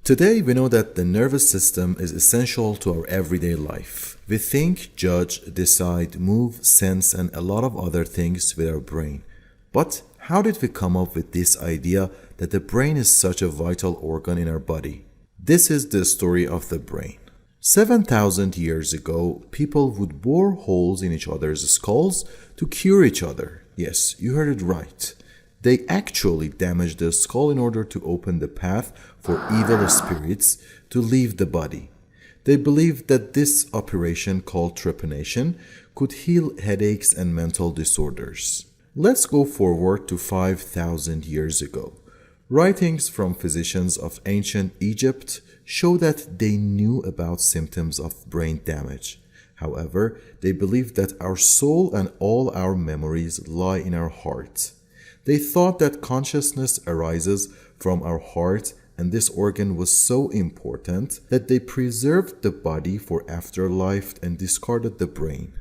Today, we know that the nervous system is essential to our everyday life. We think, judge, decide, move, sense, and a lot of other things with our brain. But how did we come up with this idea that the brain is such a vital organ in our body? This is the story of the brain. 7,000 years ago, people would bore holes in each other's skulls to cure each other. Yes, you heard it right. They actually damaged the skull in order to open the path for evil spirits to leave the body. They believed that this operation, called trepanation, could heal headaches and mental disorders. Let's go forward to 5,000 years ago. Writings from physicians of ancient Egypt show that they knew about symptoms of brain damage. However, they believed that our soul and all our memories lie in our heart. They thought that consciousness arises from our heart, and this organ was so important that they preserved the body for afterlife and discarded the brain.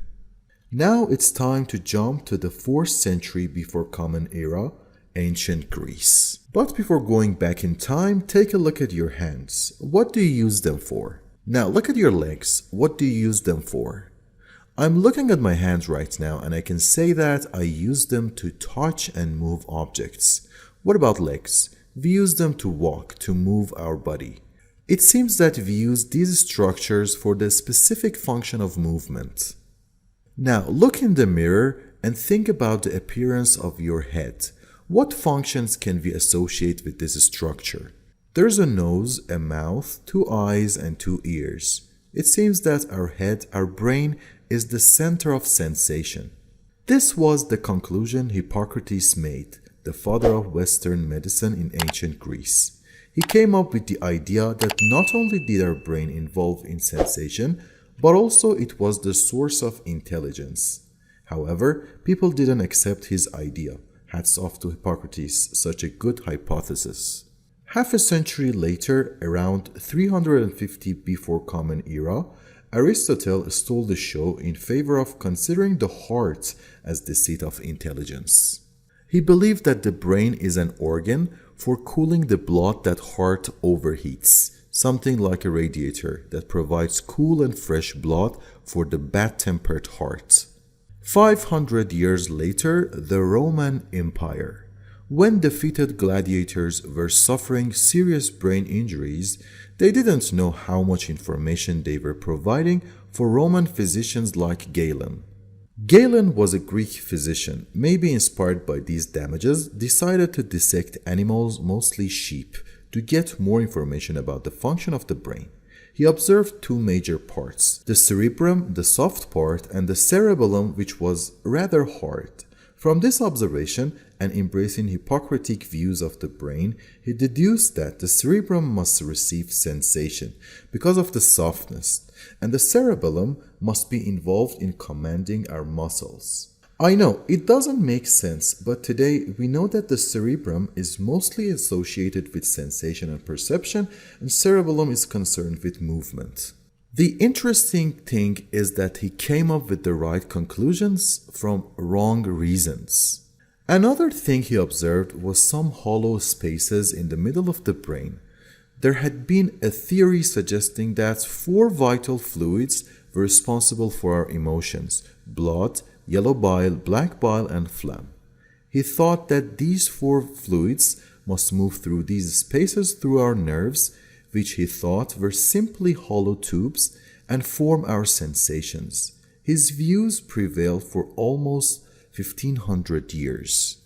Now it's time to jump to the 4th century before Common Era, ancient Greece. But before going back in time, take a look at your hands. What do you use them for? Now look at your legs. What do you use them for? I'm looking at my hands right now and I can say that I use them to touch and move objects. What about legs? We use them to walk, to move our body. It seems that we use these structures for the specific function of movement. Now look in the mirror and think about the appearance of your head. What functions can we associate with this structure? There's a nose, a mouth, 2 eyes, and 2 ears. It seems that our head, our brain, is the center of sensation. This was the conclusion Hippocrates made, the father of Western medicine in ancient Greece. He came up with the idea that not only did our brain involve in sensation, but also it was the source of intelligence. However, people didn't accept his idea. Hats off to Hippocrates, such a good hypothesis. Half a century later, around 350 before Common Era, Aristotle stole the show in favor of considering the heart as the seat of intelligence. He believed that the brain is an organ for cooling the blood that heart overheats, something like a radiator that provides cool and fresh blood for the bad-tempered heart. 500 years later, the Roman Empire. When defeated gladiators were suffering serious brain injuries, they didn't know how much information they were providing for Roman physicians like Galen. Galen was a Greek physician, maybe inspired by these damages, decided to dissect animals, mostly sheep, to get more information about the function of the brain. He observed 2 major parts, the cerebrum, the soft part, and the cerebellum, which was rather hard. From this observation, and embracing Hippocratic views of the brain, he deduced that the cerebrum must receive sensation because of the softness, and the cerebellum must be involved in commanding our muscles. I know, it doesn't make sense, but today we know that the cerebrum is mostly associated with sensation and perception, and cerebellum is concerned with movement. The interesting thing is that he came up with the right conclusions from wrong reasons. Another thing he observed was some hollow spaces in the middle of the brain. There had been a theory suggesting that 4 vital fluids were responsible for our emotions: blood, yellow bile, black bile, and phlegm. He thought that these 4 fluids must move through these spaces through our nerves, which he thought were simply hollow tubes, and form our sensations. His views prevailed for almost 1500 years.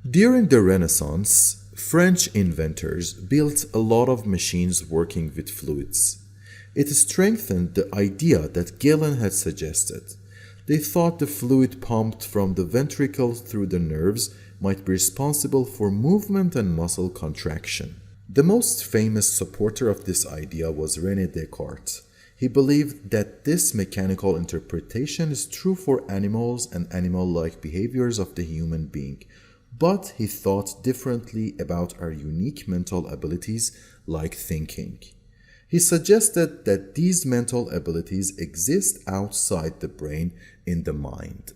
During the Renaissance, French inventors built a lot of machines working with fluids. It strengthened the idea that Galen had suggested. They thought the fluid pumped from the ventricle through the nerves might be responsible for movement and muscle contraction. The most famous supporter of this idea was René Descartes. He believed that this mechanical interpretation is true for animals and animal-like behaviors of the human being, but he thought differently about our unique mental abilities like thinking. He suggested that these mental abilities exist outside the brain in the mind.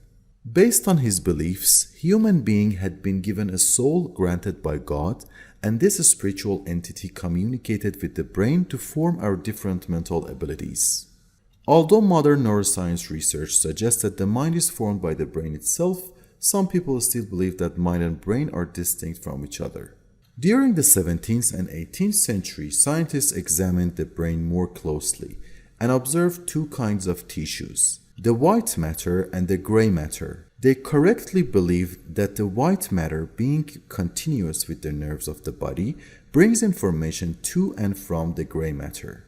Based on his beliefs, human being had been given a soul granted by God, and this spiritual entity communicated with the brain to form our different mental abilities. Although modern neuroscience research suggests that the mind is formed by the brain itself, some people still believe that mind and brain are distinct from each other. During the 17th and 18th century, scientists examined the brain more closely and observed two kinds of tissues, the white matter and the gray matter. They correctly believed that the white matter, being continuous with the nerves of the body, brings information to and from the gray matter.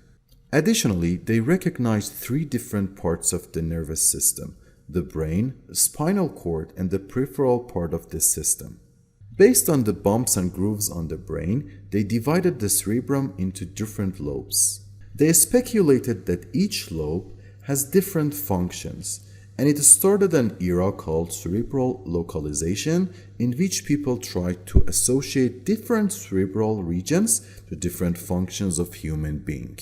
Additionally, they recognized three different parts of the nervous system: the brain, the spinal cord, and the peripheral part of this system. Based on the bumps and grooves on the brain, they divided the cerebrum into different lobes. They speculated that each lobe has different functions, and it started an era called cerebral localization, in which people tried to associate different cerebral regions to different functions of human being.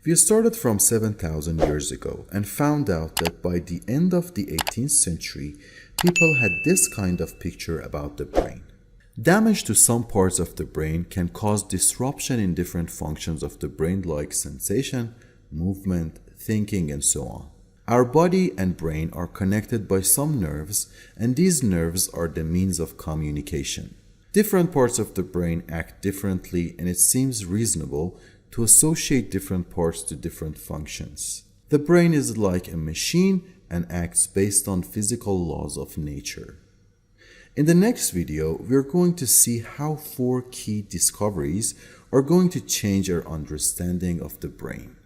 We started from 7,000 years ago and found out that by the end of the 18th century, people had this kind of picture about the brain. Damage to some parts of the brain can cause disruption in different functions of the brain, like sensation, movement, thinking, and so on. Our body and brain are connected by some nerves, and these nerves are the means of communication. Different parts of the brain act differently, and it seems reasonable to associate different parts to different functions. The brain is like a machine and acts based on physical laws of nature. In the next video, we're going to see how 4 key discoveries are going to change our understanding of the brain.